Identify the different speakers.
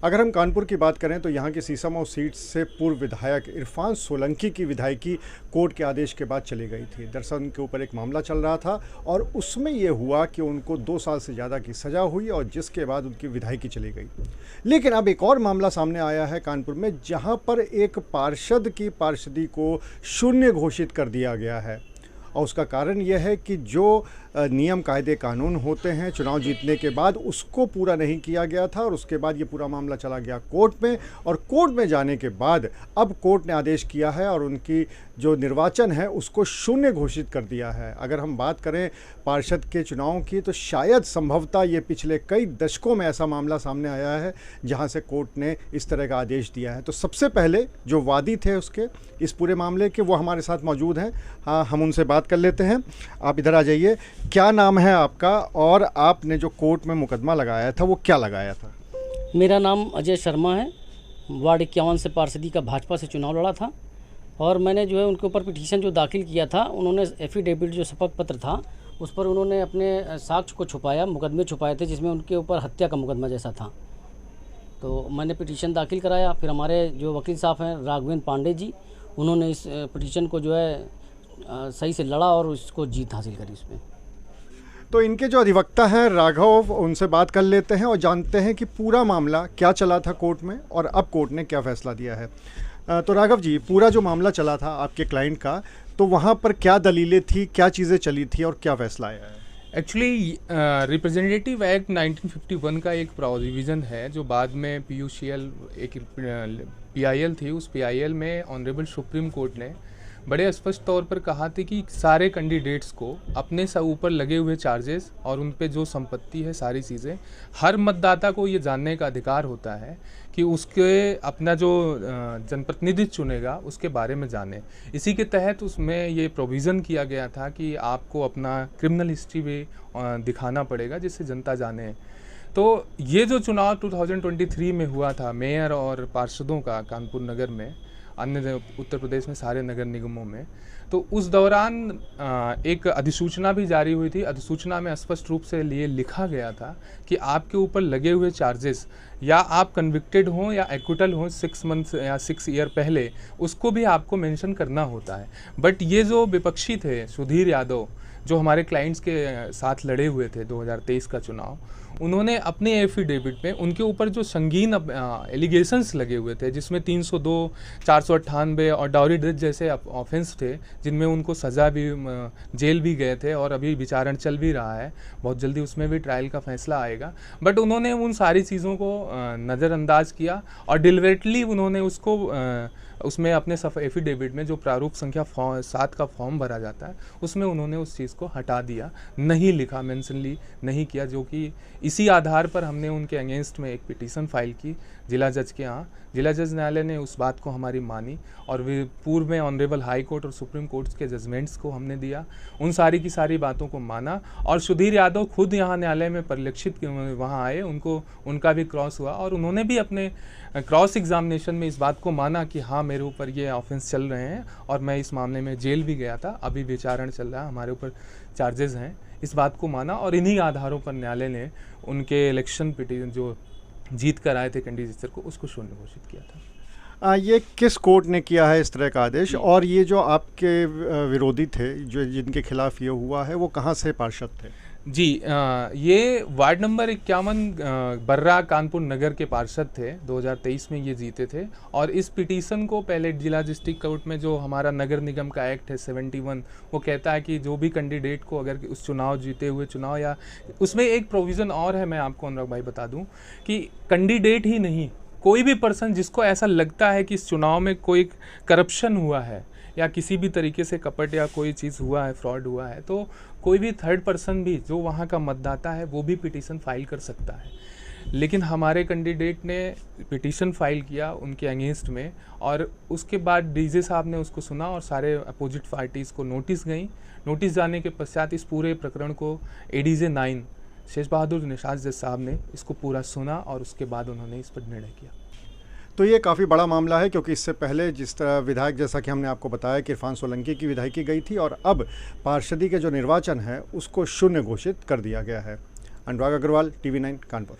Speaker 1: अगर हम कानपुर की बात करें तो यहाँ की सीसामऊ सीट से पूर्व विधायक इरफान सोलंकी की विधायकी कोर्ट के आदेश के बाद चली गई थी। दरअसल उनके ऊपर एक मामला चल रहा था और उसमें ये हुआ कि उनको 2 साल से ज़्यादा की सज़ा हुई और जिसके बाद उनकी विधायकी चली गई। लेकिन अब एक और मामला सामने आया है कानपुर में, जहाँ पर एक पार्षद की पार्षदी को शून्य घोषित कर दिया गया है। और उसका कारण यह है कि जो नियम कायदे कानून होते हैं चुनाव जीतने के बाद, उसको पूरा नहीं किया गया था और उसके बाद ये पूरा मामला चला गया कोर्ट में। और कोर्ट में जाने के बाद अब कोर्ट ने आदेश किया है और उनकी जो निर्वाचन है उसको शून्य घोषित कर दिया है। अगर हम बात करें पार्षद के चुनाव की तो शायद संभवतः ये पिछले कई दशकों में ऐसा मामला सामने आया है जहाँ से कोर्ट ने इस तरह का आदेश दिया है। तो सबसे पहले जो वादी थे उसके इस पूरे मामले के, वो हमारे साथ मौजूद हैं। हाँ, हम उनसे बात कर लेते हैं। आप इधर आ जाइए। क्या नाम है आपका और आपने जो कोर्ट में मुकदमा लगाया था वो क्या लगाया था?
Speaker 2: मेरा नाम अजय शर्मा है। वार्ड 51 से पार्षदी का भाजपा से चुनाव लड़ा था और मैंने जो है उनके ऊपर पिटीशन जो दाखिल किया था, उन्होंने एफिडेविट जो शपथ पत्र था उस पर उन्होंने अपने साक्ष्य को छुपाया, मुकदमे छुपाए थे जिसमें उनके ऊपर हत्या का मुकदमा जैसा था। तो मैंने पिटीशन दाखिल कराया। फिर हमारे जो वकील साहब हैं राघवेंद्र पांडे जी, उन्होंने इस पिटीशन को जो है सही से लड़ा और इसको जीत हासिल करी इसमें।
Speaker 1: तो इनके जो अधिवक्ता हैं राघव, उनसे बात कर लेते हैं और जानते हैं कि पूरा मामला क्या चला था कोर्ट में और अब कोर्ट ने क्या फैसला दिया है। तो राघव जी, पूरा जो मामला चला था आपके क्लाइंट का, तो वहाँ पर क्या दलीलें थी, क्या चीज़ें चली थी और क्या फैसला आया है?
Speaker 3: एक्चुअली रिप्रेजेंटेटिव एक्ट 1951 का एक प्रोविज़न है जो बाद में पीयूसीएल एक पीआईएल थी, उस पीआईएल में ऑनरेबल सुप्रीम कोर्ट ने बड़े स्पष्ट तौर पर कहा था कि सारे कैंडिडेट्स को अपने से ऊपर लगे हुए चार्जेस और उन पे जो संपत्ति है, सारी चीज़ें, हर मतदाता को ये जानने का अधिकार होता है कि उसके अपना जो जनप्रतिनिधि चुनेगा उसके बारे में जाने। इसी के तहत उसमें ये प्रोविज़न किया गया था कि आपको अपना क्रिमिनल हिस्ट्री भी दिखाना पड़ेगा जिससे जनता जाने। तो ये जो चुनाव 2023 में हुआ था मेयर और पार्षदों का कानपुर नगर में, अन्य उत्तर प्रदेश में सारे नगर निगमों में, तो उस दौरान एक अधिसूचना भी जारी हुई थी। अधिसूचना में स्पष्ट रूप से लिए लिखा गया था कि आपके ऊपर लगे हुए चार्जेस, या आप कन्विक्टेड हों या एक्विटल हों 6 मंथ या 6 ईयर पहले, उसको भी आपको मेंशन करना होता है। बट ये जो विपक्षी थे सुधीर यादव, जो हमारे क्लाइंट्स के साथ लड़े हुए थे 2023 का चुनाव, उन्होंने अपने एफिडेविट में उनके ऊपर जो संगीन एलिगेशंस लगे हुए थे, जिसमें 302, 498 और डाउरी डेथ जैसे ऑफेंस थे, जिनमें उनको सज़ा भी, जेल भी गए थे और अभी विचारण चल भी रहा है, बहुत जल्दी उसमें भी ट्रायल का फैसला आएगा। बट उन्होंने उन सारी चीज़ों को नज़रअंदाज किया और डिलिबरेटली उन्होंने उसको उसमें अपने एफिडेविट में जो प्रारूप संख्या 7 का फॉर्म भरा जाता है उसमें उन्होंने उस चीज़ को हटा दिया, नहीं लिखा, मेंशनली नहीं किया, जो कि इसी आधार पर हमने उनके अगेंस्ट में एक पिटीशन फाइल की जिला जज के यहाँ। जिला जज न्यायालय ने उस बात को हमारी मानी और पूर्व में ऑनरेबल हाई कोर्ट और सुप्रीम कोर्ट के जजमेंट्स को हमने दिया, उन सारी की सारी बातों को माना। और सुधीर यादव खुद यहाँ न्यायालय में परिलक्षित वहाँ आए, उनका भी क्रॉस हुआ और उन्होंने भी अपने क्रॉस एग्जामिनेशन में इस बात को माना कि हाँ, मेरे ऊपर ये ऑफेंस चल रहे हैं और मैं इस मामले में जेल भी गया था, अभी विचारण चल रहा है, हमारे ऊपर चार्जेस हैं, इस बात को माना। और इन्हीं आधारों पर न्यायालय ने उनके इलेक्शन पिटीशन जो जीत कर आए थे कैंडिडेचर को, उसको शून्य घोषित किया था।
Speaker 1: ये किस कोर्ट ने किया है इस तरह का आदेश? और ये जो आपके विरोधी थे, जो जिनके खिलाफ ये हुआ है, वो कहाँ से पार्षद थे?
Speaker 3: जी, ये वार्ड नंबर 51 बर्रा कानपुर नगर के पार्षद थे, 2023 में ये जीते थे। और इस पिटीशन को पहले जिला डिस्ट्रिक्ट कोर्ट में, जो हमारा नगर निगम का एक्ट है 71, वो कहता है कि जो भी कैंडिडेट को अगर उस चुनाव जीते हुए चुनाव, या उसमें एक प्रोविज़न और है, मैं आपको अनुराग भाई बता दूं कि कैंडिडेट ही नहीं, कोई भी पर्सन जिसको ऐसा लगता है कि इस चुनाव में कोई करप्शन हुआ है या किसी भी तरीके से कपट या कोई चीज़ हुआ है, फ्रॉड हुआ है, तो कोई भी थर्ड पर्सन भी जो वहाँ का मतदाता है वो भी पिटीशन फाइल कर सकता है। लेकिन हमारे कैंडिडेट ने पिटीशन फाइल किया उनके अगेंस्ट में और उसके बाद डीजे साहब ने उसको सुना और सारे अपोजिट पार्टीज़ को नोटिस गई। नोटिस जाने के पश्चात इस पूरे प्रकरण को एडीजे 9 शेष बहादुर निषाद जज साहब ने इसको पूरा सुना और उसके बाद उन्होंने इस पर निर्णय किया।
Speaker 1: तो ये काफ़ी बड़ा मामला है, क्योंकि इससे पहले जिस तरह विधायक, जैसा कि हमने आपको बताया कि इरफान सोलंकी की विधायकी गई थी और अब पार्षदी के जो निर्वाचन है उसको शून्य घोषित कर दिया गया है। अनुराग अग्रवाल, TV9 कानपुर।